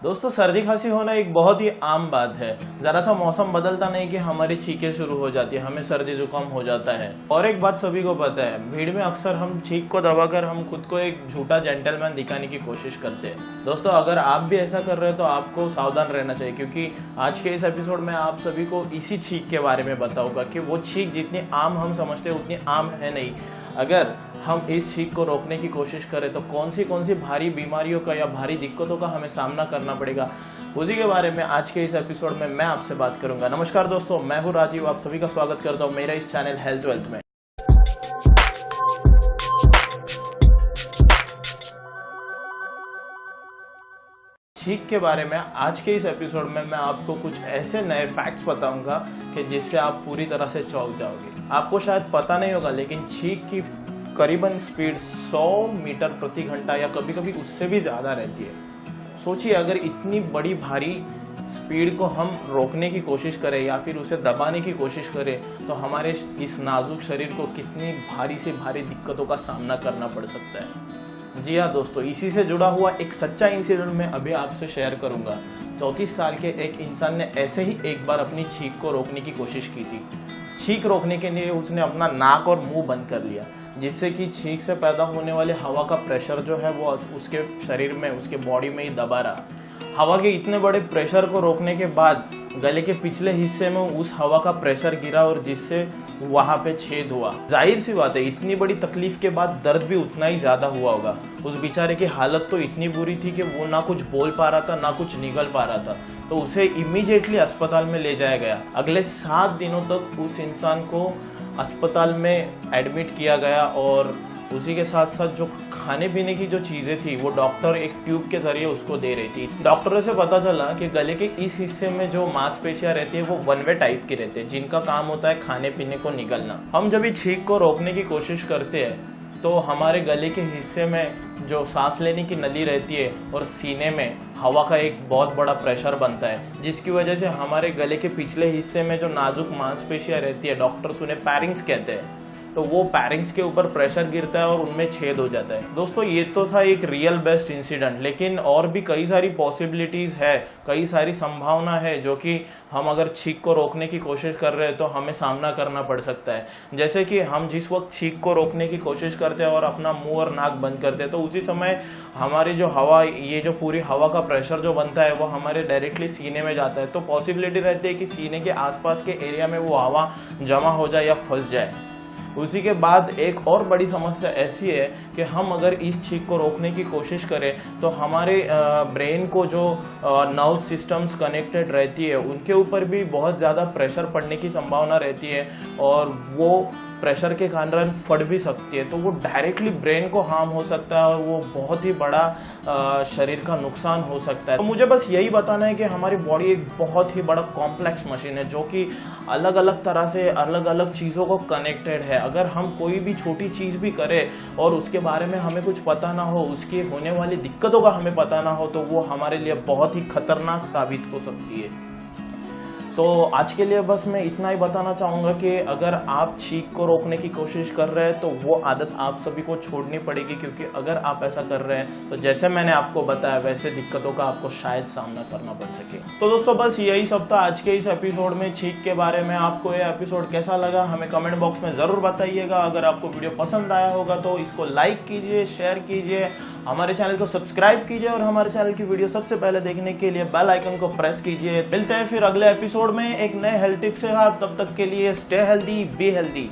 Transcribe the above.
दोस्तों, सर्दी खांसी होना एक बहुत ही आम बात है। जरा सा मौसम बदलता नहीं कि हमारी छींकें शुरू हो जाती है, हमें सर्दी जुकाम हो जाता है। और एक बात सभी को पता है, भीड़ में अक्सर हम छींक को दबाकर हम खुद को एक झूठा जेंटलमैन दिखाने की कोशिश करते हैं। दोस्तों, अगर आप भी ऐसा कर रहे हैं तो आपको सावधान रहना चाहिए, क्योंकि आज के इस एपिसोड में आप सभी को इसी छींक के बारे में बताऊंगा कि वो छींक जितनी आम हम समझते हैं उतनी आम है नहीं। अगर हम इस छींक को रोकने की कोशिश करें तो कौन सी भारी बीमारियों का या भारी दिक्कतों का हमें सामना करना पड़ेगा, उसी के बारे में आज के इस एपिसोड में मैं आपसे बात करूंगा। नमस्कार दोस्तों, मैं हूं राजीव, आप सभी का स्वागत करता हूं मेरा इस चैनल हेल्थ वेल्थ में। छींक के बारे में आज के इस एपिसोड में मैं आपको कुछ ऐसे नए फैक्ट्स बताऊंगा कि जिससे आप पूरी तरह से चौंक जाओगे। आपको शायद पता नहीं होगा, लेकिन छींक की करीबन स्पीड 100 मीटर प्रति घंटा या कभी कभी उससे भी ज़्यादा रहती है। सोचिए, अगर इतनी बड़ी भारी स्पीड को हम रोकने की कोशिश करें या फिर उसे दबाने की कोशिश करें तो हमारे इस नाजुक शरीर को कितनी भारी से भारी दिक्कतों का सामना करना पड़ सकता है। जी हाँ दोस्तों, इसी से जुड़ा हुआ एक सच्चा इंसिडेंट मैं अभी आपसे शेयर करूंगा। 34 साल के एक इंसान ने ऐसे ही एक बार अपनी छींक को रोकने की कोशिश की थी। छींक रोकने के लिए उसने अपना नाक और मुंह बंद कर लिया, जिससे कि छींक से पैदा होने वाले हवा का प्रेशर जो है वो उसके शरीर में, उसके बॉडी में ही दबा रहा। हवा के इतने बड़े प्रेशर को रोकने के बाद गले के पिछले हिस्से में उस हवा का प्रेशर गिरा और जिससे वहां पे छेद हुआ। जाहिर सी बात है, इतनी बड़ी तकलीफ के बाद दर्द भी उतना ही ज्यादा हुआ होगा। उस बेचारे की हालत तो इतनी बुरी थी कि वो ना कुछ बोल पा रहा था, ना कुछ निगल पा रहा था। तो उसे इमीडिएटली अस्पताल में ले जाया गया। अगले 7 दिनों तक उस इंसान को अस्पताल में एडमिट किया गया और उसी के साथ साथ जो खाने पीने की जो चीजें थी वो डॉक्टर एक ट्यूब के जरिए उसको दे रही थी। डॉक्टरों से पता चला कि गले के इस हिस्से में जो मांसपेशियां रहती है वो वन वे टाइप की रहती है, जिनका काम होता है खाने पीने को निगलना। हम जब छींक को रोकने की कोशिश करते हैं तो हमारे गले के हिस्से में जो सांस लेने की नली रहती है और सीने में हवा का एक बहुत बड़ा प्रेशर बनता है, जिसकी वजह से हमारे गले के पिछले हिस्से में जो नाजुक मांसपेशियां रहती है, डॉक्टर्स उन्हें पैरिंग्स कहते हैं, तो वो पैरिंग्स के ऊपर प्रेशर गिरता है और उनमें छेद हो जाता है। दोस्तों, ये तो था एक रियल बेस्ट इंसिडेंट, लेकिन और भी कई सारी पॉसिबिलिटीज है, कई सारी संभावना है जो कि हम अगर छींक को रोकने की कोशिश कर रहे हैं तो हमें सामना करना पड़ सकता है। जैसे कि हम जिस वक्त छींक को रोकने की कोशिश करते हैं और अपना मुंह और नाक बंद करते हैं तो उसी समय हमारी जो हवा, ये जो पूरी हवा का प्रेशर जो बनता है वो हमारे डायरेक्टली सीने में जाता है। तो पॉसिबिलिटी रहती है कि सीने के आसपास के एरिया में वो हवा जमा हो जाए या फंस जाए। उसी के बाद एक और बड़ी समस्या ऐसी है कि हम अगर इस छींक को रोकने की कोशिश करें तो हमारे ब्रेन को जो नर्व सिस्टम्स कनेक्टेड रहती है उनके ऊपर भी बहुत ज़्यादा प्रेशर पड़ने की संभावना रहती है और वो प्रेशर के कारण फट भी सकती है। तो वो डायरेक्टली ब्रेन को हार्म हो सकता है और वो बहुत ही बड़ा शरीर का नुकसान हो सकता है। तो मुझे बस यही बताना है कि हमारी बॉडी एक बहुत ही बड़ा कॉम्प्लेक्स मशीन है जो कि अलग अलग तरह से अलग अलग चीज़ों को कनेक्टेड है। अगर हम कोई भी छोटी चीज़ भी करें और उसके बारे में हमें कुछ पता ना हो, उसकी होने वाली दिक्कतों का हमें पता ना हो, तो वो हमारे लिए बहुत ही खतरनाक साबित हो सकती है। तो आज के लिए बस मैं इतना ही बताना चाहूँगा कि अगर आप छींक को रोकने की कोशिश कर रहे हैं तो वो आदत आप सभी को छोड़नी पड़ेगी, क्योंकि अगर आप ऐसा कर रहे हैं तो जैसे मैंने आपको बताया वैसे दिक्कतों का आपको शायद सामना करना पड़ सके। तो दोस्तों, बस यही सब था आज के इस एपिसोड में छींक के बारे में। आपको ये एपिसोड कैसा लगा हमें कमेंट बॉक्स में ज़रूर बताइएगा। अगर आपको वीडियो पसंद आया होगा तो इसको लाइक कीजिए, शेयर कीजिए, हमारे चैनल को सब्सक्राइब कीजिए और हमारे चैनल की वीडियो सबसे पहले देखने के लिए बेल आइकन को प्रेस कीजिए। मिलते हैं फिर अगले एपिसोड में एक नए हेल्थ टिप के साथ। तब तक के लिए स्टे हेल्दी, बी हेल्दी।